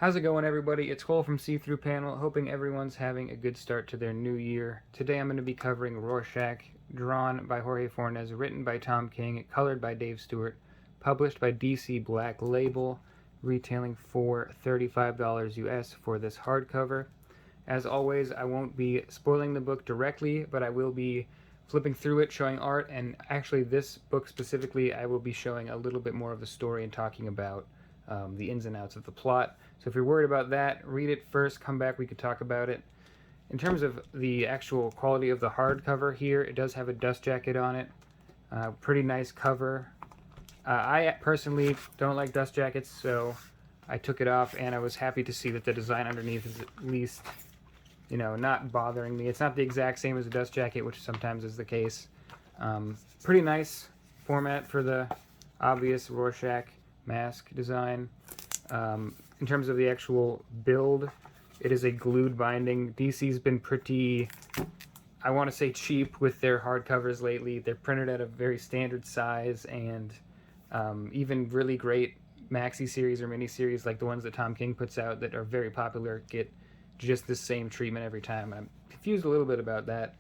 How's it going, everybody? It's Cole from See Through Panel, hoping everyone's having a good start to their new year. Today I'm going to be covering Rorschach, drawn by Jorge Fornes, written by Tom King, colored by Dave Stewart, published by DC Black Label, retailing for $35 US for this hardcover. As always, I won't be spoiling the book directly, but I will be flipping through it, showing art, and actually this book specifically, I will be showing a little bit more of the story and talking about the ins and outs of the plot. So if you're worried about that, read it first, come back, we could talk about it. In terms of the actual quality of the hardcover here, it does have a dust jacket on it. Pretty nice cover. I personally don't like dust jackets, so I took it off, and I was happy to see that the design underneath is at least, not bothering me. It's not the exact same as a dust jacket, which sometimes is the case. Pretty nice format for the obvious Rorschach mask design. In terms of the actual build, it is a glued binding. DC's been pretty, I want to say, cheap with their hardcovers lately. They're printed at a very standard size, and even really great maxi series or mini series like the ones that Tom King puts out that are very popular get just the same treatment every time. I'm confused a little bit about that.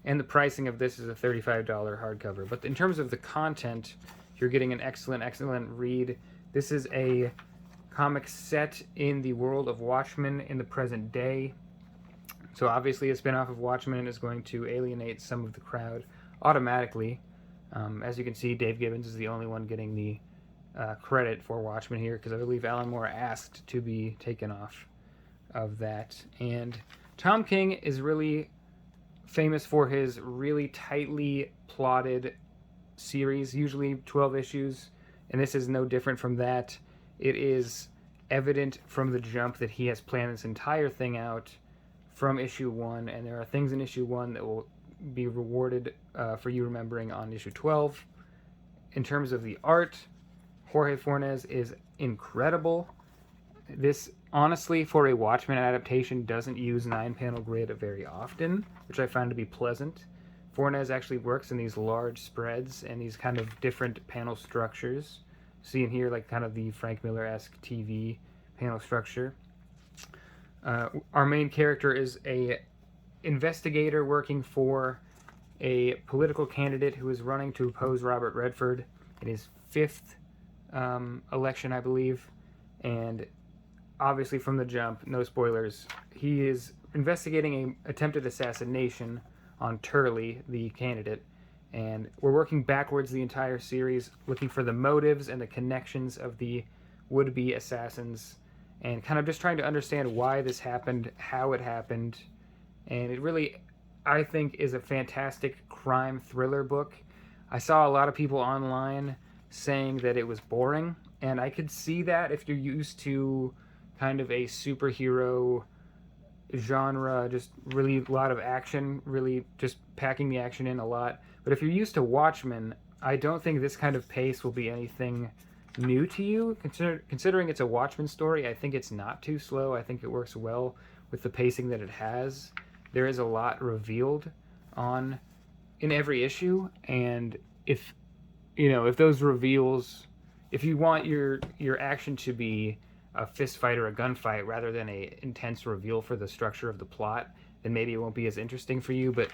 And the pricing of this is a $35 hardcover. But in terms of the content, you're getting an excellent read. This is a comic set in the world of Watchmen in the present day. So obviously a spin-off of Watchmen is going to alienate some of the crowd automatically. As you can see, Dave Gibbons is the only one getting the credit for Watchmen here, because I believe Alan Moore asked to be taken off of that. And Tom King is really famous for his really tightly plotted series, usually 12 issues, and this is no different from that. It is evident from the jump that he has planned this entire thing out from issue 1, and there are things in issue 1 that will be rewarded for you remembering on issue 12. In terms of the art, Jorge Fornes is incredible. This, honestly, for a Watchmen adaptation, doesn't use 9-panel grid very often, which I find to be pleasant. Fornes actually works in these large spreads and these kind of different panel structures. See in here, like kind of the Frank Miller-esque TV panel structure. Our main character is a investigator working for a political candidate who is running to oppose Robert Redford in his 5th election, I believe. And obviously from the jump, no spoilers, he is investigating an attempted assassination on Turley, the candidate. And we're working backwards the entire series, looking for the motives and the connections of the would-be assassins, and kind of just trying to understand why this happened, how it happened. And it really, I think, is a fantastic crime thriller book. I saw a lot of people online saying that it was boring, and I could see that if you're used to kind of a superhero genre, just really a lot of action, really just packing the action in a lot. But if you're used to Watchmen, I don't think this kind of pace will be anything new to you. Considering it's a Watchmen story, I think it's not too slow. I think it works well with the pacing that it has. There is a lot revealed in every issue, and if those reveals, if you want your action to be a fist fight or a gunfight rather than a intense reveal for the structure of the plot, then maybe it won't be as interesting for you. But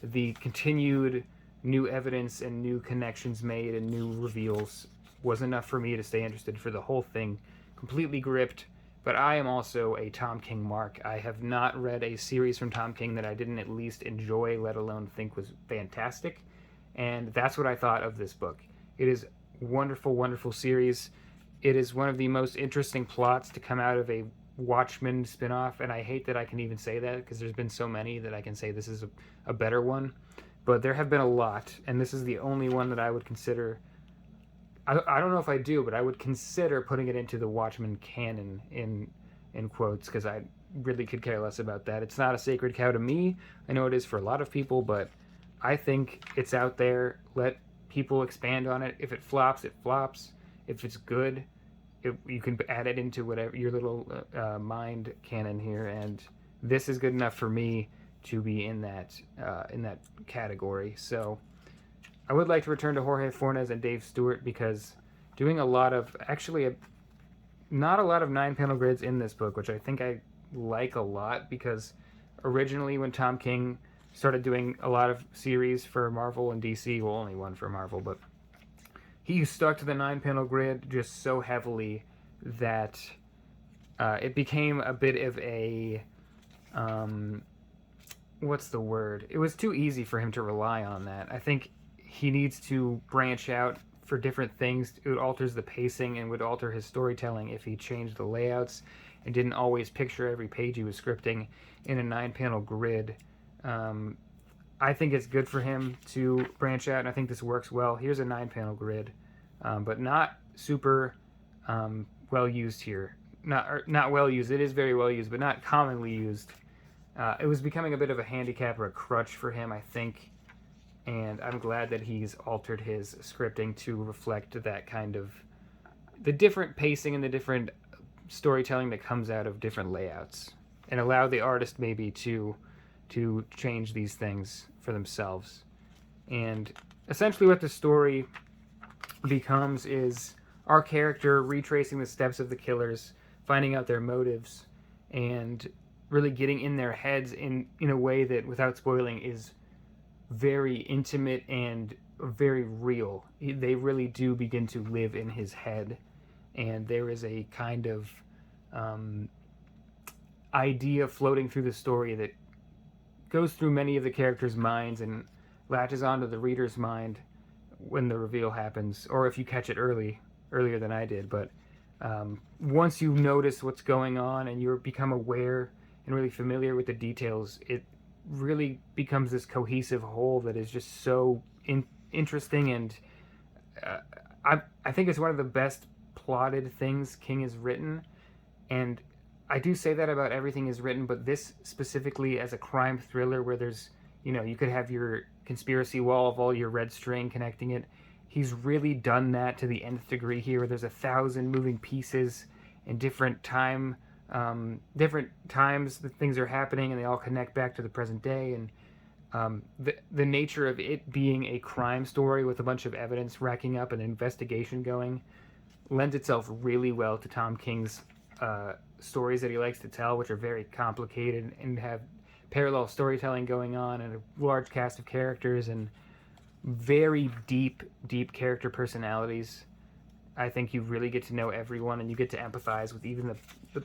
the continued new evidence and new connections made and new reveals was enough for me to stay interested for the whole thing. Completely gripped. But I am also a Tom King mark. I have not read a series from Tom King that I didn't at least enjoy, let alone think was fantastic. And that's what I thought of this book. It is a wonderful series. It is one of the most interesting plots to come out of a Watchmen spinoff, and I hate that I can even say that, because there's been so many that I can say this is a better one. But there have been a lot, and this is the only one that I would consider. I don't know if I do, but I would consider putting it into the Watchmen canon in quotes, because I really could care less about that. It's not a sacred cow to me. I know it is for a lot of people, but I think it's out there. Let people expand on it. If it flops, it flops. If it's good, you can add it into whatever your little mind canon here, and this is good enough for me to be in that category. So I would like to return to Jorge Fornes and Dave Stewart, because doing a lot of, actually not a lot of 9-panel grids in this book, which I think I like a lot, because originally when Tom King started doing a lot of series for Marvel and DC, well, only one for Marvel, but he stuck to the 9-panel grid just so heavily that it became a bit of a what's the word? It was too easy for him to rely on that. I think he needs to branch out for different things. It alters the pacing and would alter his storytelling if he changed the layouts and didn't always picture every page he was scripting in a 9-panel grid. I think it's good for him to branch out, and I think this works well. Here's a 9-panel grid, but not super well used here. Not well used. It is very well used, but not commonly used. It was becoming a bit of a handicap or a crutch for him, I think, and I'm glad that he's altered his scripting to reflect that kind of the different pacing and the different storytelling that comes out of different layouts, and allow the artist maybe to change these things for themselves. And essentially what the story becomes is our character retracing the steps of the killers, finding out their motives, and really getting in their heads in a way that, without spoiling, is very intimate and very real. They really do begin to live in his head, and there is a kind of idea floating through the story that goes through many of the characters' minds and latches onto the reader's mind when the reveal happens, or if you catch it earlier than I did. But once you notice what's going on and you become aware and really familiar with the details, it really becomes this cohesive whole that is just so interesting. And I think it's one of the best plotted things King has written. And I do say that about everything he's written, but this specifically as a crime thriller where there's, you could have your conspiracy wall of all your red string connecting it. He's really done that to the nth degree here, where there's 1,000 moving pieces in different times that things are happening, and they all connect back to the present day. And the nature of it being a crime story with a bunch of evidence racking up and an investigation going lends itself really well to Tom King's stories that he likes to tell, which are very complicated and have parallel storytelling going on and a large cast of characters and very deep character personalities. I think you really get to know everyone, and you get to empathize with even the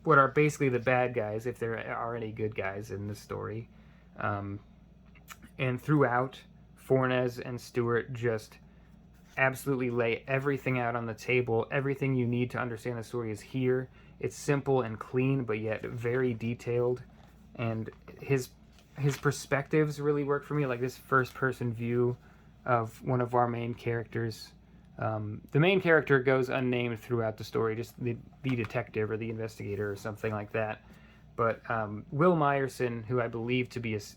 what are basically the bad guys, if there are any good guys in the story. And throughout, Fornes and Stewart just absolutely lay everything out on the table. Everything you need to understand the story is here. It's simple and clean, but yet very detailed. And his perspectives really work for me, like this first-person view of one of our main characters. The main character goes unnamed throughout the story, just the detective or the investigator or something like that. But Will Myerson, who I believe is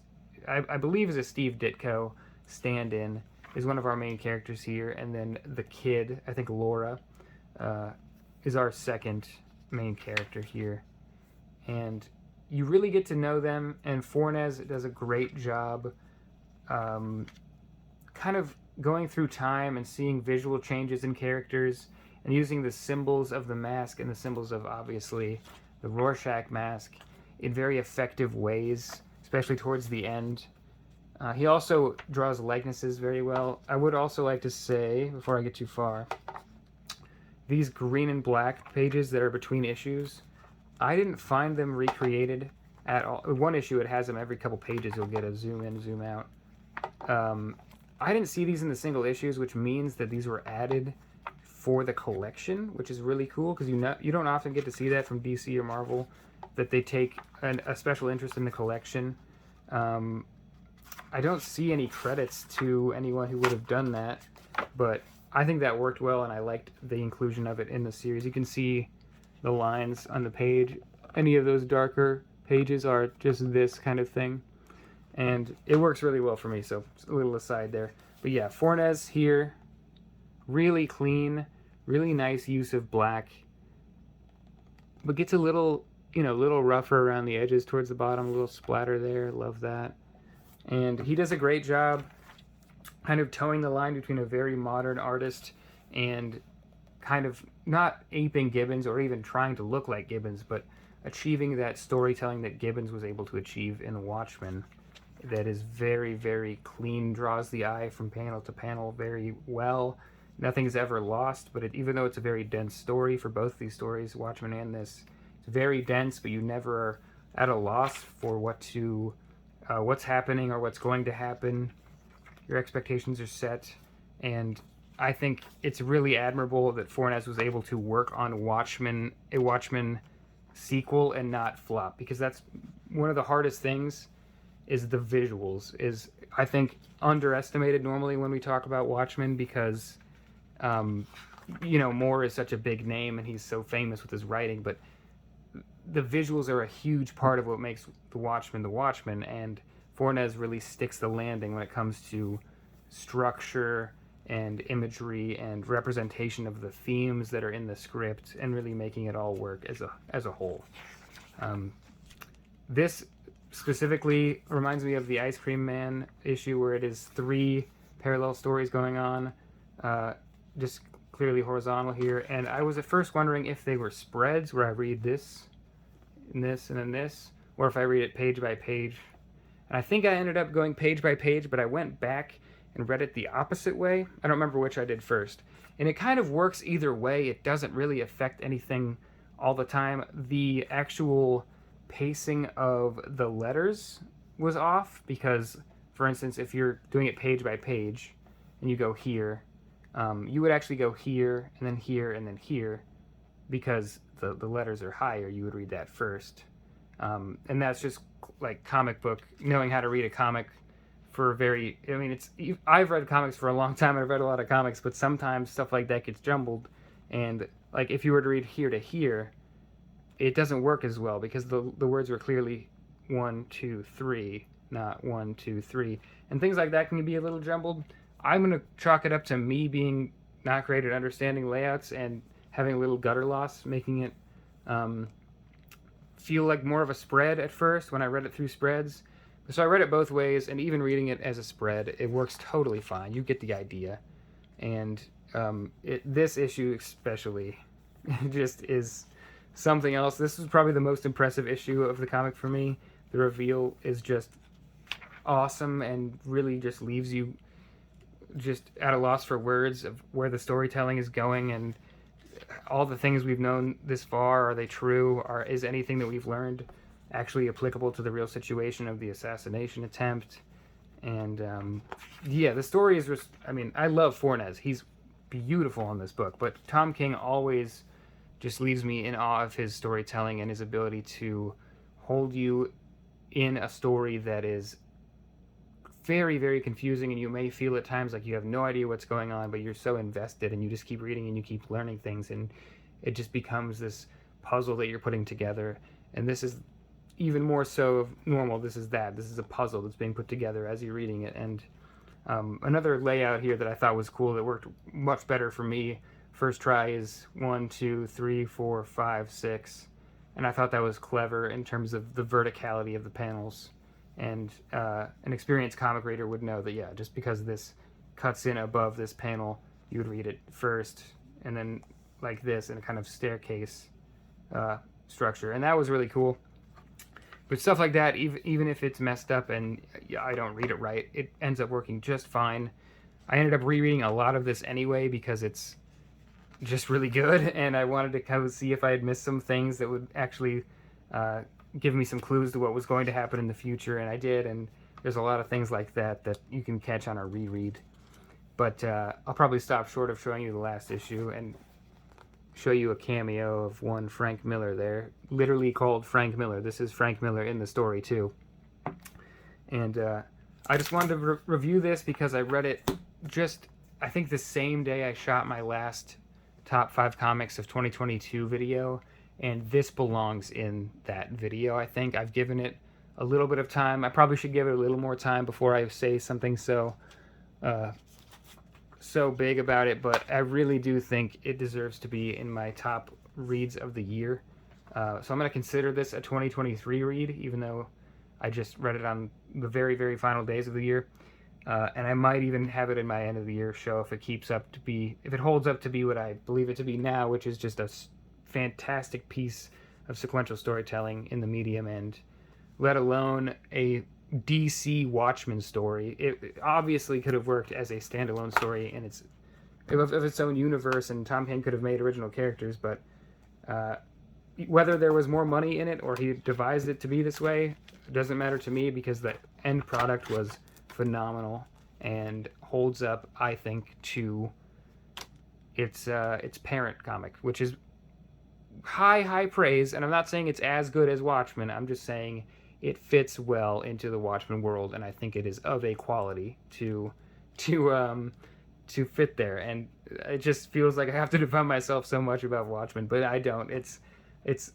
a Steve Ditko stand-in, is one of our main characters here. And then the kid, I think Laura, is our second main character here. And you really get to know them, and Fornes does a great job kind of going through time and seeing visual changes in characters and using the symbols of the mask and the symbols of, obviously, the Rorschach mask in very effective ways, especially towards the end. He also draws likenesses very well. I would also like to say, before I get too far, these green and black pages that are between issues, I didn't find them recreated at all. One issue, it has them every couple pages. You'll get a zoom in, zoom out. I didn't see these in the single issues, which means that these were added for the collection, which is really cool, because you don't often get to see that from DC or Marvel, that they take a special interest in the collection. I don't see any credits to anyone who would have done that, but I think that worked well, and I liked the inclusion of it in the series. You can see the lines on the page. Any of those darker pages are just this kind of thing, and it works really well for me, so a little aside there. But yeah, Fornes here, really clean, really nice use of black, but gets a little rougher around the edges towards the bottom, a little splatter there. Love that. And he does a great job kind of towing the line between a very modern artist and kind of not aping Gibbons or even trying to look like Gibbons, but achieving that storytelling that Gibbons was able to achieve in Watchmen. That is very, very clean, draws the eye from panel to panel very well. Nothing's ever lost, but even though it's a very dense story for both these stories, Watchmen and this, it's very dense, but you never are at a loss for what's happening or what's going to happen. Your expectations are set, and I think it's really admirable that Fornes was able to work on a Watchmen sequel and not flop, because that's one of the hardest things. Is the visuals is, I think, underestimated normally when we talk about Watchmen, because Moore is such a big name and he's so famous with his writing, but the visuals are a huge part of what makes the Watchmen, and Fornes really sticks the landing when it comes to structure and imagery and representation of the themes that are in the script, and really making it all work as a whole. This specifically reminds me of the Ice Cream Man issue, where it is 3 parallel stories going on, just clearly horizontal here. And I was at first wondering if they were spreads, where I read this, and this, and then this, or if I read it page by page. And I think I ended up going page by page, but I went back and read it the opposite way. I don't remember which I did first. And it kind of works either way. It doesn't really affect anything all the time. The actual pacing of the letters was off, because, for instance, if you're doing it page by page and you go here, you would actually go here and then here and then here, because the letters are higher. You would read that first, and that's just like comic book, knowing how to read a comic for I've read comics for a long time, and I've read a lot of comics, but sometimes stuff like that gets jumbled, and like if you were to read here to here, it doesn't work as well, because the words were clearly 1, 2, 3, not 1, 2, 3, and things like that can be a little jumbled. I'm going to chalk it up to me being not great at understanding layouts and having a little gutter loss, making it feel like more of a spread at first when I read it through spreads. So I read it both ways, and even reading it as a spread, it works totally fine. You get the idea. And this issue especially just is something else. This was probably the most impressive issue of the comic for me. The reveal is just awesome and really just leaves you just at a loss for words of where the storytelling is going, and all the things we've known this far, are they true? Is anything that we've learned actually applicable to the real situation of the assassination attempt? And the story is just, I love Fornes. He's beautiful in this book, but Tom King always just leaves me in awe of his storytelling and his ability to hold you in a story that is very, very confusing, and you may feel at times like you have no idea what's going on, but you're so invested, and you just keep reading and you keep learning things, and it just becomes this puzzle that you're putting together. And this is even more so of normal. This is a puzzle that's being put together as you're reading it. And another layout here that I thought was cool, that worked much better for me first try, is 1, 2, 3, 4, 5, 6, and I thought that was clever in terms of the verticality of the panels. And an experienced comic reader would know that, just because this cuts in above this panel, you would read it first, and then like this in a kind of staircase structure. And that was really cool. But stuff like that, even if it's messed up and I don't read it right, it ends up working just fine. I ended up rereading a lot of this anyway, because it's just really good, and I wanted to kind of see if I had missed some things that would actually give me some clues to what was going to happen in the future, and I did, and there's a lot of things like that that you can catch on a reread. But I'll probably stop short of showing you the last issue and show you a cameo of one Frank Miller there, literally called Frank Miller. This is Frank Miller in the story too. And I just wanted to review this because I read it just, I think, the same day I shot my last top 5 comics of 2022 video, and this belongs in that video. I think I've given it a little bit of time. I probably should give it a little more time before I say something so big about it, but I really do think it deserves to be in my top reads of the year. So I'm going to consider this a 2023 read, even though I just read it on the very, very final days of the year. And I might even have it in my end of the year show if it holds up to be what I believe it to be now, which is just a fantastic piece of sequential storytelling in the medium, and let alone a DC Watchmen story. It obviously could have worked as a standalone story in its own universe, and Tom King could have made original characters, but uh, whether there was more money in it or he devised it to be this way doesn't matter to me, because the end product was phenomenal and holds up, I think, to its parent comic, which is high praise. And I'm not saying it's as good as Watchmen. I'm just saying it fits well into the Watchmen world, and I think it is of a quality to fit there. And it just feels like I have to defend myself so much about Watchmen, but I don't. It's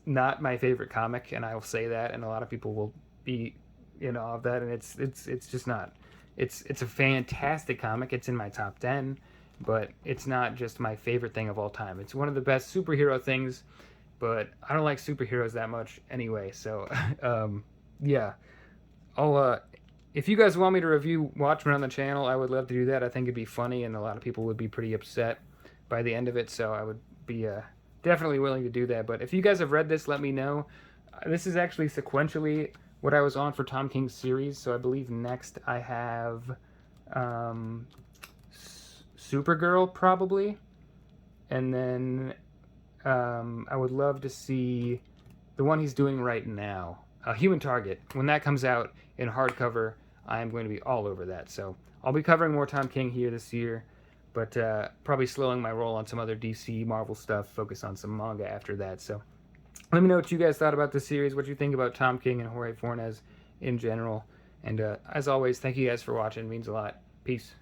not my favorite comic, and I will say that, and a lot of people will be in awe of that, and it's just not. It's a fantastic comic. It's in my top 10, but it's not just my favorite thing of all time. It's one of the best superhero things, but I don't like superheroes that much anyway. So, yeah, I'll if you guys want me to review Watchmen on the channel, I would love to do that. I think it'd be funny, and a lot of people would be pretty upset by the end of it. So I would be definitely willing to do that. But if you guys have read this, let me know. This is actually sequentially what I was on for Tom King's series. So I believe next I have Supergirl, probably. And then I would love to see the one he's doing right now, Human Target. When that comes out in hardcover, I am going to be all over that. So I'll be covering more Tom King here this year, but probably slowing my roll on some other DC, Marvel stuff, focus on some manga after that. So let me know what you guys thought about this series, what you think about Tom King and Jorge Fornes in general. And as always, thank you guys for watching. It means a lot. Peace.